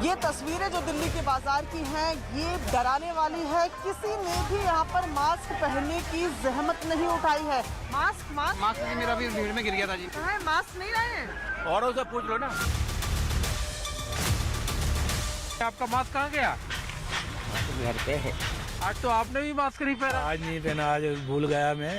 ये तस्वीरें जो दिल्ली के बाजार की हैं, ये डराने वाली है। किसी ने भी यहाँ पर मास्क पहनने की जहमत नहीं उठाई है। मास्क मेरा भी भीड़ में गिर गया था जी। कहाँ है? मास्क नहीं रहे हैं। औरों से पूछ लो ना। आपका मास्क कहाँ गया? घर पे है। आज तो आपने भी मास्क नहीं पहना। आज नहीं पहना, आज भूल गया मैं।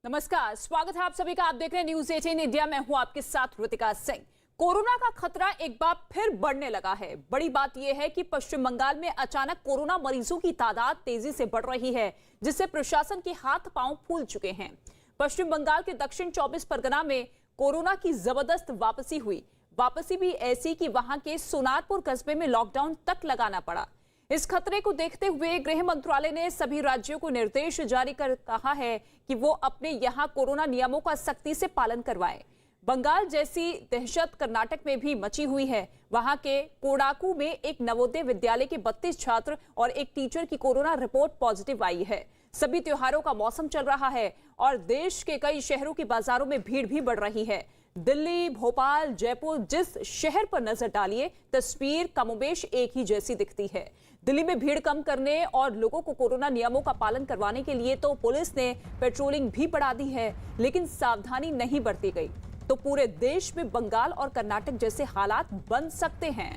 नमस्कार, स्वागत है आप सभी का। आप देख रहे हैं न्यूज 18 इंडिया। मैं हूं आपके साथ ऋतिका सिंह। कोरोना का खतरा एक बार फिर बढ़ने लगा है। बड़ी बात यह है कि पश्चिम बंगाल में अचानक कोरोना मरीजों की तादाद तेजी से बढ़ रही है, जिससे प्रशासन के हाथ पांव फूल चुके हैं। पश्चिम बंगाल के दक्षिण 24 परगना में कोरोना की जबरदस्त वापसी हुई। वापसी भी ऐसी कि वहां के सोनारपुर कस्बे में लॉकडाउन तक लगाना पड़ा। इस खतरे को देखते हुए गृह मंत्रालय ने सभी राज्यों को निर्देश जारी कर कहा है कि वो अपने यहां कोरोना नियमों का सख्ती से पालन करवाएं। बंगाल जैसी दहशत कर्नाटक में भी मची हुई है। वहां के कोडाकू में एक नवोदय विद्यालय के 32 छात्र और एक टीचर की कोरोना रिपोर्ट पॉजिटिव आई है। सभी त्योहारों का मौसम चल रहा है और देश के कई शहरों की बाजारों में भीड़ भी बढ़ रही है। दिल्ली, भोपाल, जयपुर, जिस शहर पर नजर डालिए, तस्वीर कमोबेश एक ही जैसी दिखती है। दिल्ली में भीड़ कम करने और लोगों को कोरोना नियमों का पालन करवाने के लिए तो पुलिस ने पेट्रोलिंग भी बढ़ा दी है, लेकिन सावधानी नहीं बरती गई तो पूरे देश में बंगाल और कर्नाटक जैसे हालात बन सकते हैं।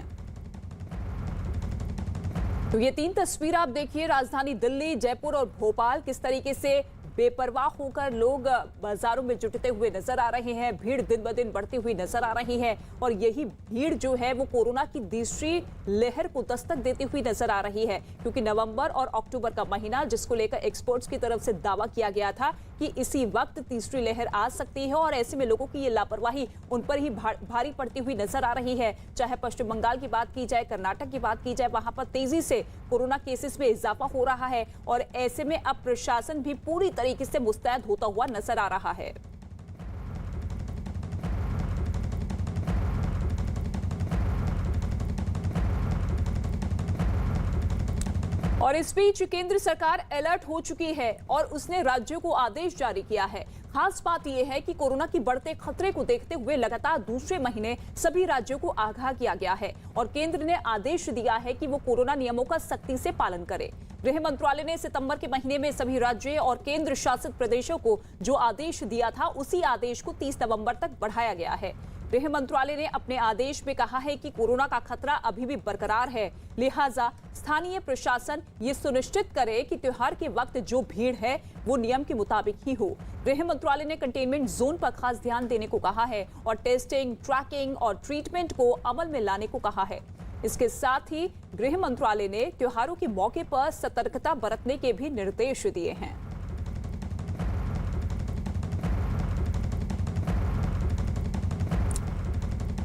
तो ये 3 तस्वीर आप देखिए। राजधानी दिल्ली, जयपुर और भोपाल, किस तरीके से बेपरवाह होकर लोग बाजारों में जुटते हुए नजर आ रहे हैं। भीड़ दिन ब दिन बढ़ती हुई नजर आ रही है और यही भीड़ जो है वो कोरोना की तीसरी लहर को दस्तक देती हुई नजर आ रही है, क्योंकि नवंबर और अक्टूबर का महीना, जिसको लेकर एक्सपर्ट्स की तरफ से दावा किया गया था कि इसी वक्त तीसरी लहर आ सकती है और ऐसे में लोगों की ये लापरवाही उन पर ही भारी पड़ती हुई नजर आ रही है। चाहे पश्चिम बंगाल की बात की जाए, कर्नाटक की बात की जाए, वहां पर तेजी से कोरोना केसेस में इजाफा हो रहा है और ऐसे में अब प्रशासन भी पूरी तरीके से मुस्तैद होता हुआ नजर आ रहा है। और इस बीच केंद्र सरकार अलर्ट हो चुकी है और उसने राज्यों को आदेश जारी किया है। खास बात यह है कि कोरोना की बढ़ते खतरे को देखते हुए लगातार दूसरे महीने सभी राज्यों को आगाह किया गया है और केंद्र ने आदेश दिया है कि वो कोरोना नियमों का सख्ती से पालन करें। गृह मंत्रालय ने सितंबर के महीने में सभी राज्यों और केंद्र शासित प्रदेशों को जो आदेश दिया था, उसी आदेश को 30 नवंबर तक बढ़ाया गया है। गृह मंत्रालय ने अपने आदेश में कहा है कि कोरोना का खतरा अभी भी बरकरार है, लिहाजा स्थानीय प्रशासन ये सुनिश्चित करे कि त्योहार के वक्त जो भीड़ है वो नियम के मुताबिक ही हो। गृह मंत्रालय ने कंटेनमेंट जोन पर खास ध्यान देने को कहा है और टेस्टिंग, ट्रैकिंग और ट्रीटमेंट को अमल में लाने को कहा है। इसके साथ ही गृह मंत्रालय ने त्योहारों के मौके पर सतर्कता बरतने के भी निर्देश दिए हैं।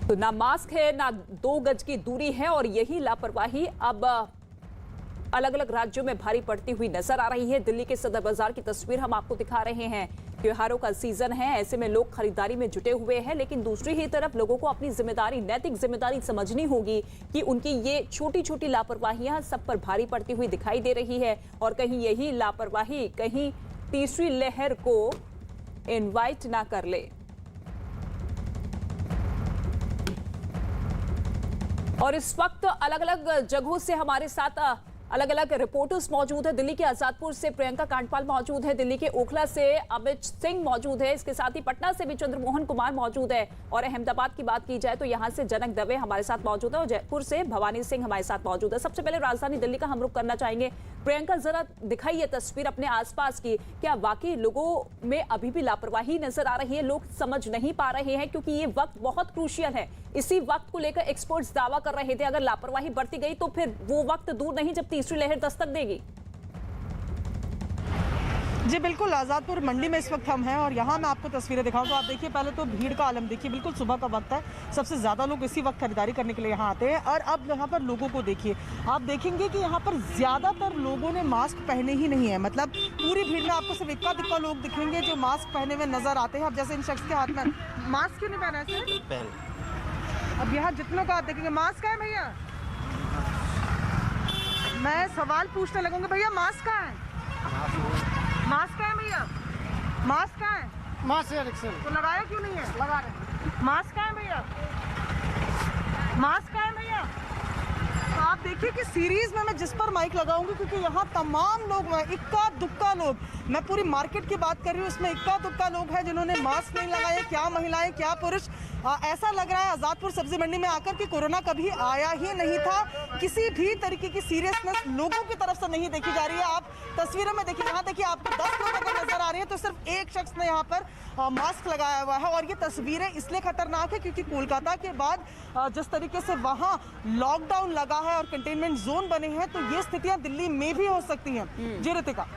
तो ना मास्क है, ना 2 गज की दूरी है और यही लापरवाही अब अलग अलग राज्यों में भारी पड़ती हुई नजर आ रही है। दिल्ली के सदर बाजार की तस्वीर हम आपको दिखा रहे हैं। त्योहारों का सीजन है, ऐसे में लोग खरीदारी में जुटे हुए हैं, लेकिन दूसरी ही तरफ लोगों को अपनी जिम्मेदारी, नैतिक जिम्मेदारी समझनी होगी कि उनकी ये छोटी छोटी लापरवाहियां सब पर भारी पड़ती हुई दिखाई दे रही है और कहीं यही लापरवाही कहीं तीसरी लहर को इनवाइट ना कर ले। और इस वक्त अलग अलग जगहों से हमारे साथ अलग अलग रिपोर्टर्स मौजूद है। दिल्ली के आजादपुर से प्रियंका कांडपाल मौजूद है, दिल्ली के ओखला से अमित सिंह मौजूद है, इसके साथ ही पटना से भी चंद्रमोहन कुमार मौजूद है और अहमदाबाद की बात की जाए तो यहां से जनक दवे हमारे साथ मौजूद है और जयपुर से भवानी सिंह हमारे साथ मौजूद है। सबसे पहले राजधानी दिल्ली का हम रुख करना चाहेंगे। प्रियंका, जरा दिखाइए तस्वीर अपने आसपास की। क्या वाकई लोगों में अभी भी लापरवाही नजर आ रही है? लोग समझ नहीं पा रहे हैं क्योंकि ये वक्त बहुत क्रूशियल है। इसी वक्त को लेकर एक्सपर्ट्स दावा कर रहे थे अगर लापरवाही बढ़ती गई तो फिर वो वक्त दूर नहीं जब तीसरी लहर दस्तक देगी। जी बिल्कुल, आज़ादपुर मंडी में इस वक्त हम हैं और यहाँ मैं आपको तस्वीरें दिखाऊं तो आप देखिए, पहले तो भीड़ का आलम देखिए। बिल्कुल सुबह का वक्त है, सबसे ज़्यादा लोग इसी वक्त खरीदारी करने के लिए यहाँ आते हैं। और अब यहाँ पर लोगों को देखिए, आप देखेंगे कि यहाँ पर ज़्यादातर लोगों ने मास्क पहने ही नहीं है। मतलब पूरी भीड़ में आपको सिर्फ इक्का दुक्का लोग दिखेंगे जो मास्क पहने हुए नजर आते हैं। अब जैसे इन शख्स के हाथ में मास्क क्यों नहीं पहना है? अब यहाँ जितनों का आप देखेंगे मास्क है। भैया मैं सवाल पूछने लगूंगी, भैया मास्क कहाँ है? मास्क है भैया? मास्क कहाँ है? मास्क है रिक्शा तो लगाया क्यों नहीं है? लगा रहे मास्क कहाँ है भैया? मास्क कहाँ है भैया? तो आप देखिए कि सीरीज में मैं जिस पर माइक लगाऊंगी, क्योंकि यहाँ तमाम लोग हैं, इक्का दुक्का लोग, मैं पूरी मार्केट की बात कर रही हूँ, उसमें इक्का दुक्का लोग हैं जिन्होंने मास्क नहीं लगाए, क्या महिलाएं क्या पुरुष। ऐसा लग रहा है आजादपुर सब्जी मंडी में आकर कि कोरोना कभी आया ही नहीं था। किसी भी तरीके की सीरियसनेस लोगों की तरफ से नहीं देखी जा रही है। आप तस्वीरों में देखिए, यहाँ देखिए आपको 10 लोग अगर नजर आ रहे हैं तो सिर्फ एक शख्स ने यहाँ पर मास्क लगाया हुआ है। और ये तस्वीरें इसलिए खतरनाक है क्योंकि कोलकाता के बाद जिस तरीके से वहाँ लॉकडाउन लगा है और कंटेनमेंट जोन बने हैं, तो ये स्थितियां दिल्ली में भी हो सकती हैं। जी ऋतिका।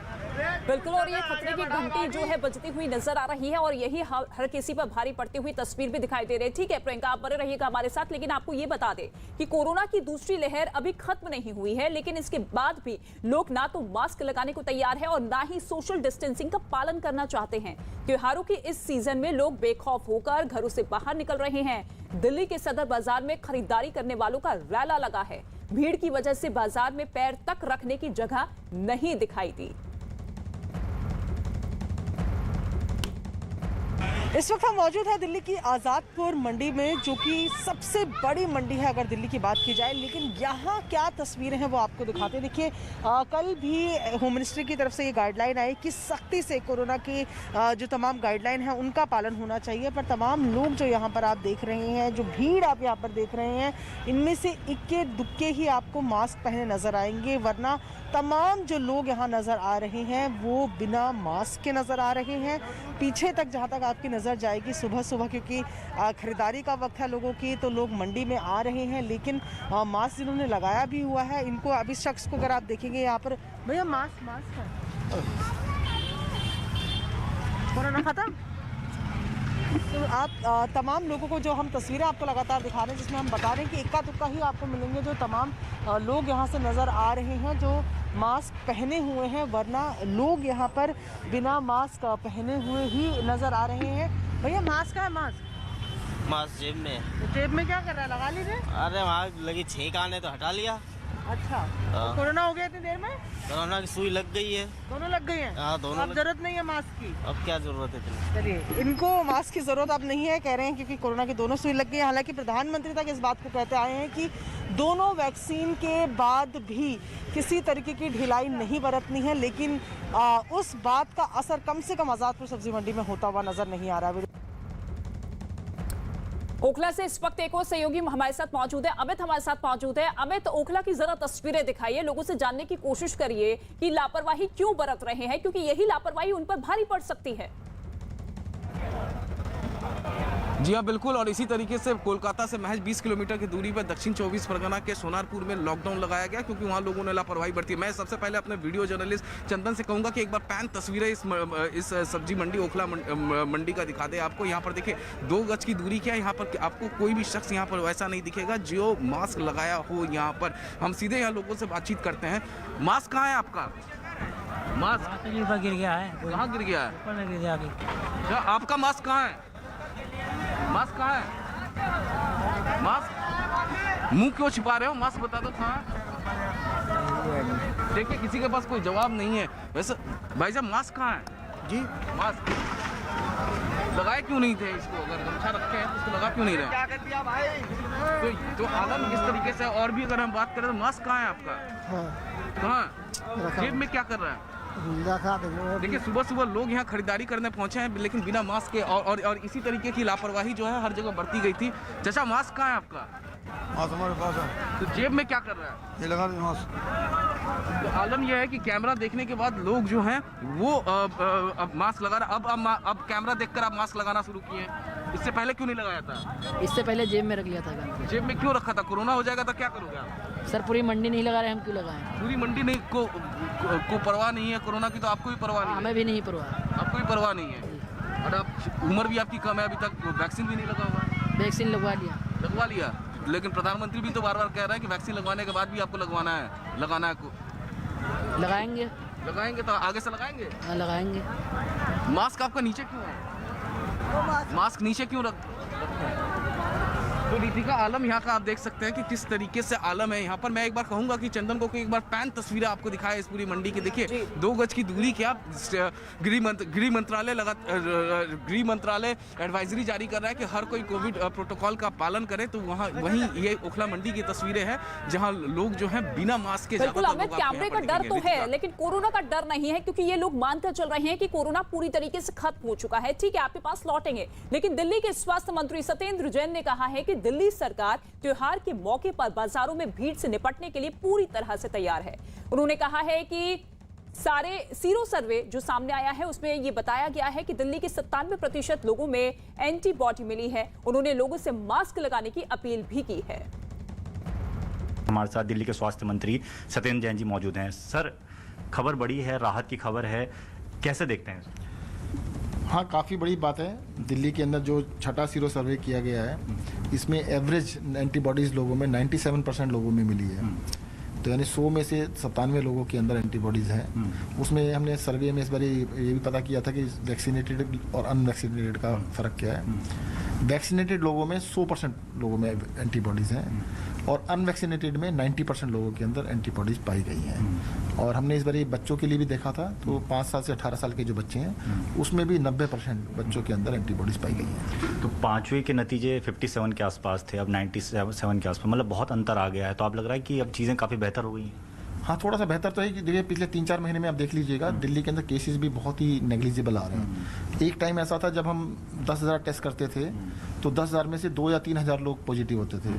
बिल्कुल, और ये खतरे की घंटी जो है बजती हुई नजर आ रही है और यही हर किसी पर भारी पड़ती हुई तस्वीर भी दिखाई दे रही है। ठीक है प्रियंका, आप बने रहिएगा हमारे साथ, लेकिन आपको ये बता दें कि कोरोना की दूसरी लहर अभी खत्म नहीं हुई है, लेकिन इसके बाद भी लोग ना तो मास्क लगाने को तैयार है और ना ही सोशल डिस्टेंसिंग का पालन करना चाहते हैं। त्योहारों की इस सीजन में लोग बेखौफ होकर घरों से बाहर निकल रहे हैं। दिल्ली के सदर बाजार में खरीदारी करने वालों का रैला लगा है। भीड़ की वजह से बाजार में पैर तक रखने की जगह नहीं दिखाई दी। इस वक्त हम मौजूद है दिल्ली की आज़ादपुर मंडी में, जो कि सबसे बड़ी मंडी है अगर दिल्ली की बात की जाए। लेकिन यहाँ क्या तस्वीरें हैं वो आपको दिखाते हैं। देखिए कल भी होम मिनिस्ट्री की तरफ से ये गाइडलाइन आई कि सख्ती से कोरोना की जो तमाम गाइडलाइन है उनका पालन होना चाहिए, पर तमाम लोग जो यहाँ पर आप देख रहे हैं, जो भीड़ आप यहाँ पर देख रहे हैं, इनमें से इक्के दुक्के ही आपको मास्क पहने नज़र आएंगे, वरना तमाम जो लोग यहाँ नज़र आ रहे हैं वो बिना मास्क के नज़र आ रहे हैं। पीछे तक जहाँ तक आपकी नज़र जाएगी सुबह सुबह, क्योंकि खरीदारी का वक्त है लोगों की, तो लोग मंडी में आ रहे हैं, लेकिन मास्क जिन्होंने लगाया भी हुआ है, इनको अभी शख्स को अगर आप देखेंगे यहाँ पर, भैया मास्क है, कोरोना खत्म। तो आप तमाम लोगों को जो हम तस्वीरें आपको लगातार दिखा रहे हैं, जिसमें हम बता रहे हैं कि इक्का दुक्का ही आपको मिलेंगे जो तमाम लोग यहाँ से नज़र आ रहे हैं जो मास्क पहने हुए हैं, वरना लोग यहाँ पर बिना मास्क पहने हुए ही नज़र आ रहे हैं। भैया मास्क है? मास्क जेब में। तो जेब में क्या कर रहा है, लगा लीजिए। अरे वहाँ लगी छींक आने तो हटा लिया। अच्छा, तो कोरोना हो गया इतनी देर में? कोरोना की सुई लग गई है। दोनों लग गई हैं? हाँ दोनों। अब जरूरत नहीं है मास्क की? अब क्या जरूरत है? चलिए, इनको मास्क की जरूरत अब नहीं है कह रहे हैं, क्योंकि कोरोना की दोनों सुई लग गई है। हालांकि प्रधानमंत्री तक इस बात को कहते आए हैं कि दोनों वैक्सीन के बाद भी किसी तरीके की ढिलाई नहीं बरतनी है, लेकिन उस बात का असर कम से कम आज़ादपुर सब्जी मंडी में होता हुआ नजर नहीं आ रहा है। ओखला से इस वक्त एक और सहयोगी हमारे साथ मौजूद है, अमित हमारे साथ मौजूद है। अमित, ओखला की जरा तस्वीरें दिखाइए, लोगों से जानने की कोशिश करिए कि लापरवाही क्यों बरत रहे हैं, क्योंकि यही लापरवाही उन पर भारी पड़ सकती है। जी हाँ बिल्कुल, और इसी तरीके से कोलकाता से महज 20 किलोमीटर की दूरी पर दक्षिण 24 परगना के सोनारपुर में लॉकडाउन लगाया गया, क्योंकि वहाँ लोगों ने लापरवाही बरती। मैं सबसे पहले अपने वीडियो जर्नलिस्ट चंदन से कहूँगा कि एक बार पैन तस्वीरें इस सब्जी मंडी ओखला मंडी का दिखा दे आपको। यहाँ पर देखिए 2 गज की दूरी क्या है, यहाँ पर आपको कोई भी शख्स यहाँ पर वैसा नहीं दिखेगा जो मास्क लगाया हो। यहाँ पर हम सीधे यहाँ लोगों से बातचीत करते हैं। मास्क कहाँ है आपका? मास्क गिर गया है। कहाँ गिर गया है? ऊपर गिर गया। क्या आपका मास्क कहाँ है? मास्क कहाँ है? मास्क मुंह क्यों छिपा रहे हो? मास्क बता दो कहाँ है। देखिए किसी के पास कोई जवाब नहीं है। वैसे भाई साहब मास्क कहाँ है? जी मास्क लगाए क्यों नहीं थे इसको? अगर गमछा रखे हैं तो इसको लगा क्यों नहीं रहे? क्या कर दिया भाई? तो हालत इस तरीके से, और भी अगर हम बात करें तो मास्क कहाँ है आपका? कहाँ? जेब में क्या कर रहा है? देखिए सुबह सुबह लोग यहाँ खरीदारी करने पहुंचे हैं, लेकिन बिना मास्क के, और इसी तरीके की लापरवाही जो है हर जगह बरती गई थी। चाचा मास्क कहाँ है आपका? हमारे पास है। तो जेब में क्या कर रहा है? ये लगा मास्क। तो आलम यह है कि कैमरा देखने के बाद लोग जो हैं वो अब मास्क लगा रहे। अब कैमरा देखकर आप मास्क लगाना शुरू किए। इससे पहले क्यों नहीं लगाया था? इससे पहले जेब में रख लिया था। जेब में क्यों रखा था? कोरोना हो जाएगा तो क्या करोगे आप? सर पूरी मंडी नहीं लगा रहे, हम क्यों लगाएं? पूरी मंडी नहीं को परवाह नहीं है कोरोना की, तो आपको भी परवाह नहीं है? हमें भी नहीं परवाह। आपको भी परवाह नहीं है। और आप उम्र भी आपकी कम है, अभी तक वैक्सीन भी नहीं लगा हुआ? वैक्सीन लगवा लिया। लेकिन प्रधानमंत्री भी तो बार बार कह रहा है कि वैक्सीन लगवाने के बाद भी आपको लगाना है को। लगाएंगे तो आगे से लगाएंगे? हाँ लगाएंगे। मास्क आपका नीचे क्यों है? मास्क नीचे क्यों रख? तो रीतिका आलम यहाँ का आप देख सकते हैं कि किस तरीके से आलम है यहाँ पर। मैं एक बार कहूंगा कि चंदन को एक बार पैन तस्वीरें आपको दिखाए इस पूरी मंडी की। देखिए 2 गज की दूरी क्या, गृह मंत्रालय एडवाइजरी जारी कर रहा है कि हर कोई कोविड प्रोटोकॉल का पालन करे। तो वहीं ये ओखला मंडी की तस्वीरें हैं जहां लोग जो हैं बिना मास्क के बिल्कुल अमित, कैमरे का डर तो है लेकिन कोरोना का डर नहीं है, क्योंकि ये लोग मानकर चल रहे हैं कि कोरोना पूरी तरीके से खत्म हो चुका है। ठीक है, आपके पास लौटेंगे, लेकिन दिल्ली के स्वास्थ्य मंत्री सत्येंद्र जैन ने कहा है कि दिल्ली सरकार त्योहार के मौके पर बाजारों में भीड़ से निपटने के लिए पूरी तरह से तैयार है। उन्होंने कहा है कि सारे सीरो सर्वे जो सामने आया है उसमें ये बताया गया है कि दिल्ली के 97% लोगों में एंटीबॉडी मिली है। उन्होंने लोगों से मास्क लगाने की अपील भी की है। हमारे साथ दिल्ली के स्वास्थ्य मंत्री सत्येंद्र जैन जी मौजूद हैं। सर, खबर बड़ी है, राहत की खबर है, कैसे देखते हैं? हाँ, काफ़ी बड़ी बात है। दिल्ली के अंदर जो छठा सीरो सर्वे किया गया है इसमें एवरेज एंटीबॉडीज़ लोगों में 97% लोगों में मिली है। तो यानी 100 में से 97 लोगों के अंदर एंटीबॉडीज़ हैं। उसमें हमने सर्वे में इस बार ये भी पता किया था कि वैक्सीनेटेड और अनवैक्सीनेटेड का फ़र्क क्या है। वैक्सीनेटेड लोगों में 100% लोगों में एंटीबॉडीज़ हैं और अनवैक्सीनेटेड में 90% लोगों के अंदर एंटीबॉडीज़ पाई गई हैं। और हमने इस बार ये बच्चों के लिए भी देखा था, तो 5 साल से 18 साल के जो बच्चे हैं उसमें भी 90% बच्चों के अंदर एंटीबॉडीज़ पाई गई हैं। तो 5वीं के नतीजे 57 के आसपास थे, अब 97 के आसपास, मतलब बहुत अंतर आ गया है। तो आप लग रहा है कि अब चीज़ें काफ़ी बेहतर हो गई हैं? हाँ, थोड़ा सा बेहतर तो है कि देखिए पिछले 3-4 महीने में आप देख लीजिएगा दिल्ली के अंदर केसेस भी बहुत ही नेग्लिजिबल आ रहे हैं। एक टाइम ऐसा था जब हम 10,000 टेस्ट करते थे तो 10,000 में से 2 या 3,000 लोग पॉजिटिव होते थे।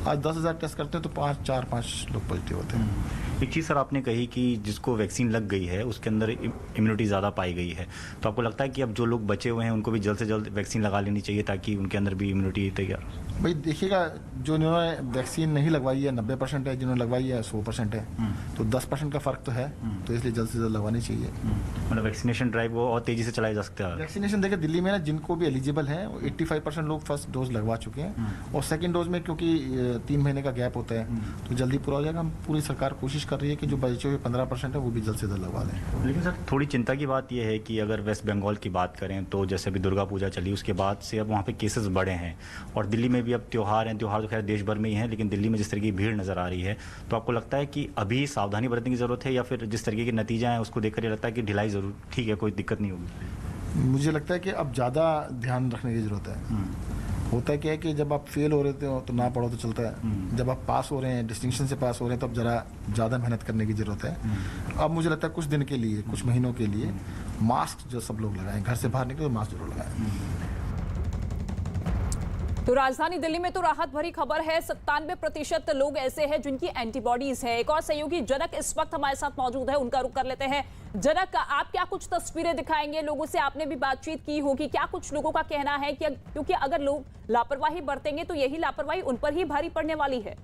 आज 10,000 टेस्ट करते हैं तो 4-5 लोग पॉजिटिव होते हैं। एक चीज़ सर आपने कही कि जिसको वैक्सीन लग गई है उसके अंदर इम्यूनिटी ज़्यादा पाई गई है, तो आपको लगता है कि अब जो लोग बचे हुए हैं उनको भी जल्द से जल्द वैक्सीन लगा लेनी चाहिए ताकि उनके अंदर भी इम्यूनिटी तैयार? भाई देखिएगा, जो जिन्होंने वैक्सीन नहीं लगवाई है 90% है, जिन्होंने लगवाई है 100% है, तो 10% का फ़र्क तो है। तो इसलिए जल्द से जल्द लगवानी चाहिए। मतलब वैक्सीनेशन ड्राइव वो और तेज़ी से चलाई जा सकता है। वैक्सीनेशन देखिए दिल्ली में ना जिनको भी एलिजिबल हैं 85% लोग फर्स्ट डोज लगवा चुके हैं और सेकेंड डोज में क्योंकि 3 महीने का गैप होता है तो जल्दी पूरा हो जाएगा। हम पूरी सरकार कोशिश कर रही है कि जो बचे हुए 15% है वो भी जल्द से जल्द लगवा लें। लेकिन सर थोड़ी चिंता की बात यह है कि अगर वेस्ट बंगाल की बात करें तो जैसे अभी दुर्गा पूजा चली उसके बाद से अब वहाँ पे केसेस बढ़े हैं और दिल्ली में भी अब त्यौहार हैं। त्यौहार तो खैर देश भर में ही है, लेकिन दिल्ली में जिस तरह की भीड़ नज़र आ रही है, तो आपको लगता है कि अभी सावधानी बरतने की ज़रूरत है या फिर जिस तरीके के नतीजा हैं उसको देखकर ये लगता है कि ढिलाई ज़रूर ठीक है, कोई दिक्कत नहीं होगी? मुझे लगता है कि अब ज़्यादा ध्यान रखने की ज़रूरत है। होता है क्या है कि जब आप फेल हो रहे हो तो ना पढ़ो तो चलता है, जब आप पास हो रहे हैं, डिस्टिंक्शन से पास हो रहे हैं, तब ज़रा ज़्यादा मेहनत करने की ज़रूरत है। अब मुझे लगता है कुछ दिन के लिए, कुछ महीनों के लिए मास्क जो सब लोग लगाएं, घर से बाहर निकले तो मास्क जरूर लगाएं। तो राजधानी दिल्ली में तो राहत भरी खबर है, 97% लोग ऐसे हैं जिनकी एंटीबॉडीज है। एक और सहयोगी जनक इस वक्त हमारे साथ मौजूद है, उनका रुख कर लेते हैं। जनक, आप क्या कुछ तस्वीरें दिखाएंगे? लोगों से आपने भी बातचीत की होगी, क्या कुछ लोगों का कहना है कि क्योंकि अगर लोग लापरवाही बरतेंगे तो यही लापरवाही उन पर ही भारी पड़ने वाली है?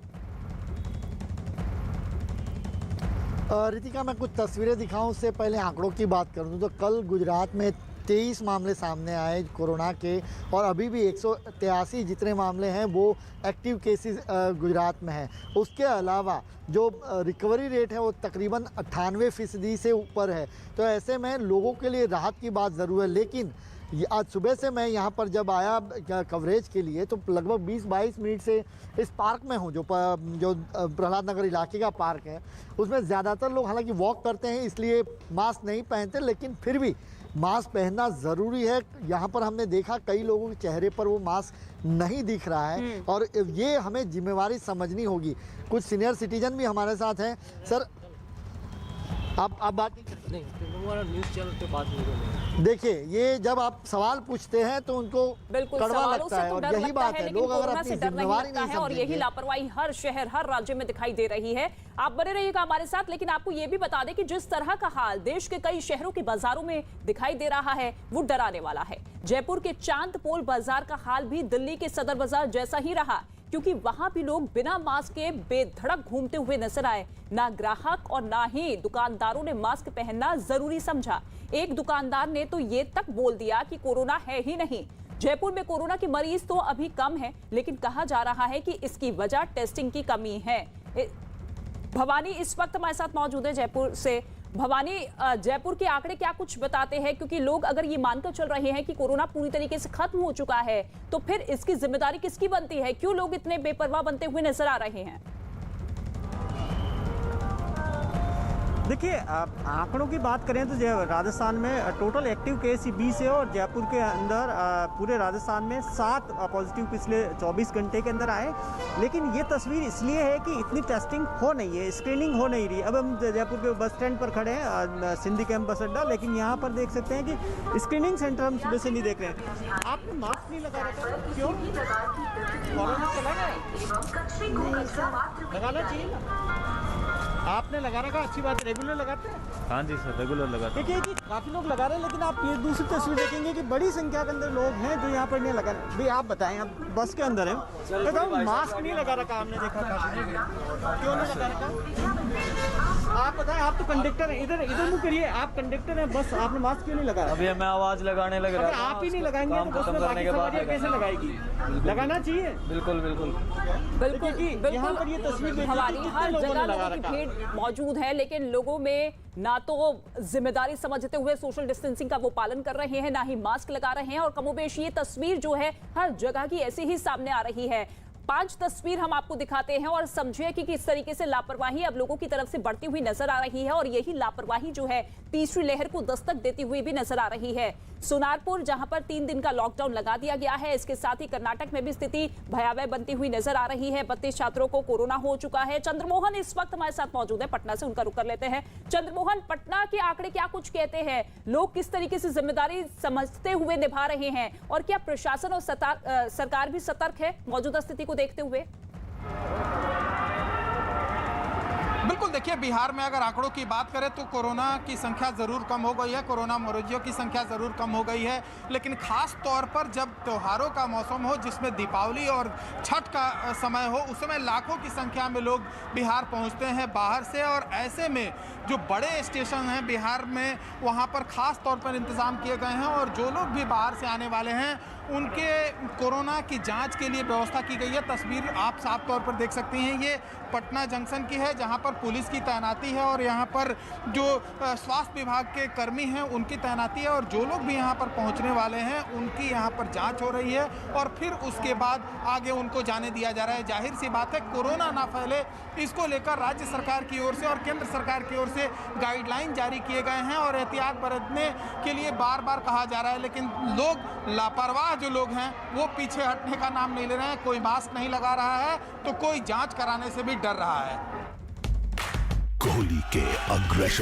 रितिका, मैं कुछ तस्वीरें दिखाऊं उससे पहले आंकड़ों की बात करूं तो कल गुजरात में 23 मामले सामने आए कोरोना के और अभी भी 183 जितने मामले हैं वो एक्टिव केसेस गुजरात में हैं। उसके अलावा जो रिकवरी रेट है वो तकरीबन 98% से ऊपर है। तो ऐसे में लोगों के लिए राहत की बात ज़रूर है। लेकिन आज सुबह से मैं यहाँ पर जब आया कवरेज के लिए तो लगभग 20-22 मिनट से इस पार्क में हूँ जो प्रहलाद नगर इलाके का पार्क है। उसमें ज़्यादातर लोग हालांकि वॉक करते हैं इसलिए मास्क नहीं पहनते, लेकिन फिर भी मास्क पहनना ज़रूरी है। यहाँ पर हमने देखा कई लोगों के चेहरे पर वो मास्क नहीं दिख रहा है और ये हमें जिम्मेवारी समझनी होगी। कुछ सीनियर सिटीजन भी हमारे साथ हैं। सर, आप बात नहीं, न्यूज़ चैनल पे बात नहीं। देखिए, ये जब आप सवाल पूछते हैं तो उनको कड़वा लगता है और यही बात है, लोग अगर अपनी जिम्मेवारी नहीं समझेंगे, और यही लापरवाही हर शहर हर राज्य में दिखाई दे रही है। आप बने रहिएगा हमारे साथ, लेकिन आपको ये भी बता दें कि जिस तरह का हाल देश के कई शहरों के बाजारों में दिखाई दे रहा है वो डराने वाला है। जयपुर के चांदपोल बाजार का हाल भी दिल्ली के सदर बाजार जैसा ही रहा, क्योंकि वहां भी लोग बिना मास्क के बेधड़क घूमते हुए नजर आए। ना ग्राहक और ना ही दुकानदारों ने मास्क पहनना जरूरी समझा। एक दुकानदार ने तो ये तक बोल दिया कि कोरोना है ही नहीं। जयपुर में कोरोना के मरीज तो अभी कम है, लेकिन कहा जा रहा है कि इसकी वजह टेस्टिंग की कमी है। भवानी इस वक्त हमारे साथ मौजूद है जयपुर से। भवानी, जयपुर के आंकड़े क्या कुछ बताते हैं, क्योंकि लोग अगर ये मानकर चल रहे हैं कि कोरोना पूरी तरीके से खत्म हो चुका है तो फिर इसकी जिम्मेदारी किसकी बनती है? क्यों लोग इतने बेपरवाह बनते हुए नजर आ रहे हैं? देखिए, आंकड़ों की बात करें तो राजस्थान में टोटल एक्टिव केस 20 है और जयपुर के अंदर पूरे राजस्थान में 7 पॉजिटिव पिछले 24 घंटे के अंदर आए। लेकिन ये तस्वीर इसलिए है कि इतनी टेस्टिंग हो नहीं है, स्क्रीनिंग हो नहीं रही। अब हम जयपुर के बस स्टैंड पर खड़े हैं, सिंधी कैंप बस अड्डा, लेकिन यहाँ पर देख सकते हैं कि स्क्रीनिंग सेंटर हम सुबह से नहीं देख रहे हैं। आपने मास्क नहीं लगा रखा, क्यों? कोरोना चला गया, लगाना चाहिए। आपने लगा रखा, अच्छी बात है। रेगुलर लगाते हैं? हाँ जी सर, रेगुलर लगाते हैं। देखिए कि काफ़ी लोग लगा रहे हैं, लेकिन आप ये दूसरी तस्वीर देखेंगे कि बड़ी संख्या के अंदर लोग हैं जो यहाँ पर नहीं लगा रहे। भाई आप बताएं, आप बस के अंदर हैं, तो मास्क नहीं लगा रखा, आपने देखा क्यों नहीं लगा रखा? आप बताएं, आप तो कंडक्टर हैं, इधर मुँह करिए, आप कंडक्टर हैं बस, आपने मास्क क्यों नहीं लगाया? अभी मैं आवाज़ लगाने लग रहा हूँ। आप ही नहीं लगाएंगे तो बस में बाकी सवारियाँ कैसे लगाएगी? लगाना चाहिए। बिल्कुल बिल्कुल बिल्कुल यहाँ पर ये तस्वीर हमारी हर जगह लोगों की भीड़ मौजूद है, लेकिन लोगों में ना तो जिम्मेदारी समझते हुए सोशल डिस्टेंसिंग का वो पालन कर रहे हैं, ना ही मास्क लगा रहे हैं। और कमोबेश ये तस्वीर जो है हर जगह की ऐसी ही सामने आ रही है। 5 तस्वीर हम आपको दिखाते हैं और समझिए कि किस तरीके से लापरवाही अब लोगों की तरफ से बढ़ती हुई नजर आ रही है। और यही लापरवाही जो है तीसरी लहर को दस्तक देती हुई भी नजर आ रही है। सोनारपुर, जहां पर 3 दिन का लॉकडाउन लगा दिया गया है, इसके साथ ही कर्नाटक में भी स्थिति भयावह बनती हुई नजर आ रही है। 32 छात्रों को कोरोना हो चुका है। चंद्रमोहन इस वक्त हमारे साथ मौजूद है पटना से, उनका रुख कर लेते हैं। चंद्रमोहन, पटना के आंकड़े क्या कुछ कहते हैं? लोग किस तरीके से जिम्मेदारी समझते हुए निभा रहे हैं और क्या प्रशासन और सरकार भी सतर्क है मौजूदा स्थिति को देखते हुए? बिल्कुल, देखिए बिहार में अगर आंकड़ों की बात करें तो कोरोना की संख्या ज़रूर कम हो गई है, कोरोना मरीजों की संख्या ज़रूर कम हो गई है। लेकिन ख़ास तौर पर जब त्योहारों का मौसम हो, जिसमें दीपावली और छठ का समय हो, उस समय लाखों की संख्या में लोग बिहार पहुंचते हैं बाहर से। और ऐसे में जो बड़े स्टेशन हैं बिहार में, वहां पर ख़ास तौर पर इंतज़ाम किए गए हैं और जो लोग भी बाहर से आने वाले हैं उनके कोरोना की जांच के लिए व्यवस्था की गई है। तस्वीर आप साफ तौर पर देख सकती हैं, ये पटना जंक्शन की है जहां पर पुलिस की तैनाती है और यहां पर जो स्वास्थ्य विभाग के कर्मी हैं उनकी तैनाती है। और जो लोग भी यहां पर पहुंचने वाले हैं उनकी यहां पर जांच हो रही है और फिर उसके बाद आगे उनको जाने दिया जा रहा है। जाहिर सी बात है, कोरोना ना फैले इसको लेकर राज्य सरकार की ओर से और केंद्र सरकार की ओर से गाइडलाइन जारी किए गए हैं और एहतियात बरतने के लिए बार बार कहा जा रहा है। लेकिन लोग लापरवाह जो लोग हैं वो पीछे हटने का नाम नहीं ले रहे हैं। कोई मास्क नहीं लगा रहा है तो कोई जांच कराने से भी डर रहा है। कोहली के अग्रेशन